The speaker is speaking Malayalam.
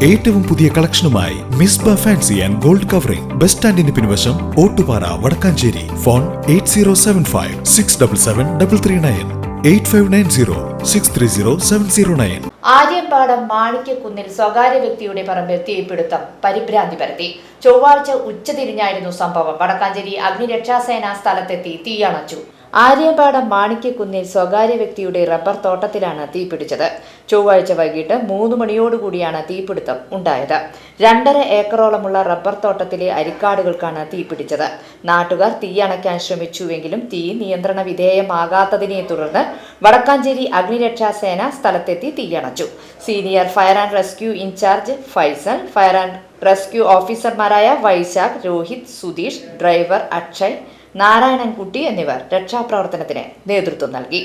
ഏറ്റവും പുതിയ കളക്ഷനുമായി Misba fancy and gold covering bus സ്റ്റാൻഡിന് പിൻവശം ഓട്ടുപാറ വടക്കാഞ്ചേരി. ഫോൺ 8075677339 8590630709. ആര്യമ്പാടം മാണിക്യക്കുന്നിൽ സ്വകാര്യ വ്യക്തിയുടെ പറമ്പിൽ തീപിടുത്തം പരിഭ്രാന്തി പരത്തി. ചൊവ്വാഴ്ച ഉച്ചതിരിഞ്ഞായിരുന്നു സംഭവം. വടക്കാഞ്ചേരി അഗ്നിരക്ഷാസേന സ്ഥലത്തെത്തി തീയണച്ചു. ആര്യമ്പാടം മാണിക്യക്കുന്നിൽ സ്വകാര്യ വ്യക്തിയുടെ റബ്ബർ തോട്ടത്തിലാണ് തീപിടിച്ചത്. ചൊവ്വാഴ്ച വൈകിട്ട് 3 മണിയോടുകൂടിയാണ് തീപിടുത്തം ഉണ്ടായത്. 2.5 ഏക്കറോളമുള്ള റബ്ബർ തോട്ടത്തിലെ അരിക്കാടുകൾക്കാണ് തീപിടിച്ചത്. നാട്ടുകാർ തീയണയ്ക്കാൻ ശ്രമിച്ചുവെങ്കിലും തീ നിയന്ത്രണ വിധേയമാകാത്തതിനെ തുടർന്ന് വടക്കാഞ്ചേരി അഗ്നിരക്ഷാസേന സ്ഥലത്തെത്തി തീയണച്ചു. Senior fire and rescue incharge Faisal, fire and rescue ഓഫീസർമാരായ വൈശാഖ്, രോഹിത്, സുധീഷ്, ഡ്രൈവർ അക്ഷയ്, നാരായണൻകുട്ടി എന്നിവർ രക്ഷാപ്രവർത്തനത്തിന് നേതൃത്വം നൽകി.